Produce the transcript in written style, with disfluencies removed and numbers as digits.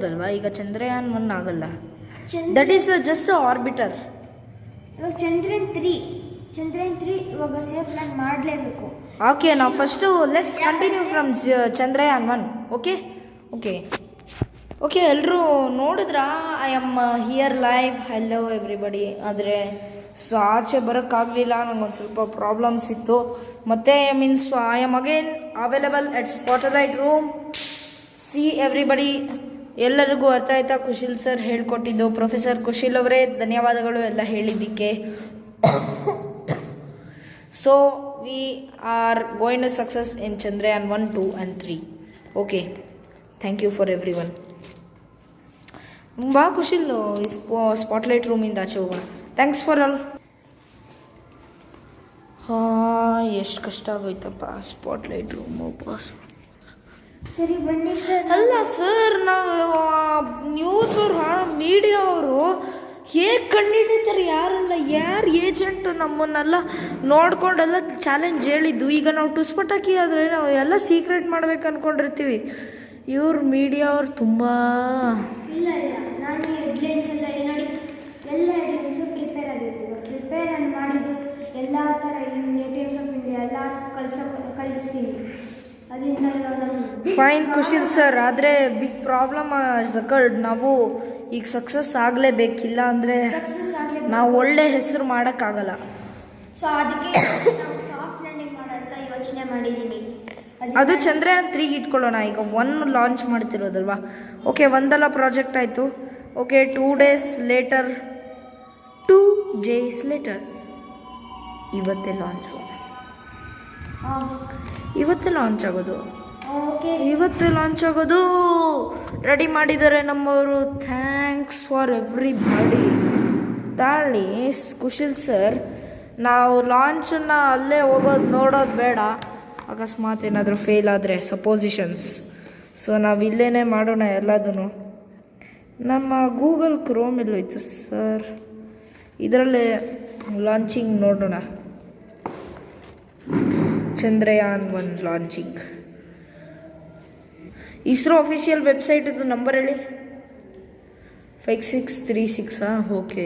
ಅಲ್ವಾ. ಈಗ ಚಂದ್ರಯಾನ್ 1 ಆಗಲ್ಲ, ದಟ್ ಈಸ್ ಜಸ್ಟ್ ಆರ್ಬಿಟರ್. ಇವಾಗ ಚಂದ್ರಯಾನ್ 3 ಇವಾಗ ಸೇಫ್ ಲ್ಯಾಂಡ್ ಮಾಡಲೇಬೇಕು. ಓಕೆ, ನಾವು first let's continue from Chandrayaan 1. Okay okay okay ಎಲ್ಲರೂ ನೋಡಿದ್ರಾ? I am here live. Hello everybody. ಆದರೆ ಸೊ ಆಚೆ ಬರೋಕ್ಕಾಗಲಿಲ್ಲ, ನಂಗೊಂದು ಸ್ವಲ್ಪ ಪ್ರಾಬ್ಲಮ್ಸ್ ಇತ್ತು. ಮತ್ತು means I am again available at spotlight room. C everybody, ಎಲ್ಲರಿಗೂ ಅರ್ಥ ಆಯ್ತಾ? ಕುಶಿಲ್ ಸರ್ ಹೇಳ್ಕೊಟ್ಟಿದ್ದು. ಪ್ರೊಫೆಸರ್ ಕುಶಿಲ್ ಅವರೇ ಧನ್ಯವಾದಗಳು ಎಲ್ಲ ಹೇಳಿದ್ದಕ್ಕೆ. So we are going to success in Chandrayaan 1, 2 and 3. Okay, thank you for every one. ಬಾ ಕುಶಿಲ್, ಸ್ಪಾಟ್ಲೈಟ್ ರೂಮಿಂದ ಆಚೆ ಹೋಗೋಣ. Thanks for all. ಎಷ್ಟು ಕಷ್ಟ ಆಗೋಯ್ತಪ್ಪ ಸ್ಪಾಟ್ಲೈಟ್ ರೂಮು ಪಾಸ್. ಸರಿ ಬನ್ನಿ ಸರ್. ಅಲ್ಲ ಸರ್, ನಾವು ನ್ಯೂಸ್ ಅವರು ಮೀಡಿಯಾ ಅವರು ಹೇಗೆ ಕಂಡುಹಿಡಿತಾರೆ? ಯಾರು ಏಜೆಂಟು ನಮ್ಮನ್ನೆಲ್ಲ ನೋಡ್ಕೊಂಡೆಲ್ಲ ಚಾಲೆಂಜ್ ಹೇಳಿದ್ದು. ಈಗ ನಾವು ಟುಸ್ಪಟ್ ಹಾಕಿ ಆದರೆ ನಾವು ಎಲ್ಲ ಸೀಕ್ರೆಟ್ ಮಾಡ್ಬೇಕು ಅಂದ್ಕೊಂಡಿರ್ತೀವಿ. ಇವ್ರು ಮೀಡಿಯಾ ಅವ್ರು ತುಂಬ ಇಲ್ಲ ನಾನು ಹೆಡ್ಲೈನ್ಸ್ ಎಲ್ಲ ನೋಡಿ, ಎಲ್ಲ ಹೆಡ್ಲೈನ್ಸು ಪ್ರಿಪೇರ್ ಆಗಿರ್ತೀವಿ. ಪ್ರಿಪೇರ್ ನಾನು ಮಾಡಿದ್ದು ಎಲ್ಲ ಥರ ನೇಟಿವ್ಸ್ ಆಫ್ ಇಂಡಿಯಾ ಎಲ್ಲ ಕಲಿಸ್ತೀನಿ. ಅದರಿಂದ ಫೈನ್ ಕುಶಿಲ್ ಸರ್. ಆದರೆ ಬಿಗ್ ಪ್ರಾಬ್ಲಮ್ ಅಕರ್ಡ್. ನಾವು ಈಗ ಸಕ್ಸಸ್ ಆಗಲೇಬೇಕಿಲ್ಲ ಅಂದರೆ ನಾವು ಒಳ್ಳೆ ಹೆಸರು ಮಾಡೋಕ್ಕಾಗಲ್ಲ. ಸೊ ಅದಕ್ಕೆ ನಾವು ಸಾಫ್ಟ್ ಲ್ಯಾಂಡಿಂಗ್ ಮಾಡೋಂಥ ಯೋಚನೆ ಮಾಡಿದ್ದೀನಿ. ಅದು ಚಂದ್ರಯಾನ್ 3 ಇಟ್ಕೊಳ್ಳೋಣ. ಈಗ 1 ಲಾಂಚ್ ಮಾಡ್ತಿರೋದಲ್ವಾ. ಓಕೆ, ಒಂದಲ್ಲ ಪ್ರಾಜೆಕ್ಟ್ ಆಯಿತು. Okay, 2 days later, 2 days later ಇವತ್ತೇ ಲಾಂಚ್ ಆಗೋದು. ಇವತ್ತೇ ಲಾಂಚ್ ಆಗೋದು. ರೆಡಿ ಮಾಡಿದ್ದಾರೆ ನಮ್ಮವರು. Thanks for everybody. ತಾಳಿ ಕುಶಿಲ್ ಸರ್, ನಾವು ಲಾಂಚನ್ನು ಅಲ್ಲೇ ಹೋಗೋದು ನೋಡೋದು ಬೇಡ. ಅಕಸ್ಮಾತ್ ಏನಾದರೂ ಫೇಲ್ ಆದರೆ ಸಪೋಸಿಷನ್ಸ್. ಸೊ ನಾವು ಇಲ್ಲೇ ಮಾಡೋಣ ಎಲ್ಲದೂ. ನಮ್ಮ ಗೂಗಲ್ ಕ್ರೋಮ್ ಎಲ್ಲೋಯ್ತು ಸರ್? ಇದರಲ್ಲೇ ಲಾಂಚಿಂಗ್ ನೋಡೋಣ. ಚಂದ್ರಯಾನ್ 1 ಲಾಂಚಿಂಗ್. ಇಸ್ರೋ ಅಫಿಷಿಯಲ್ ವೆಬ್ಸೈಟಿದ್ದು ನಂಬರ್ ಹೇಳಿ. 5636. ಓಕೆ.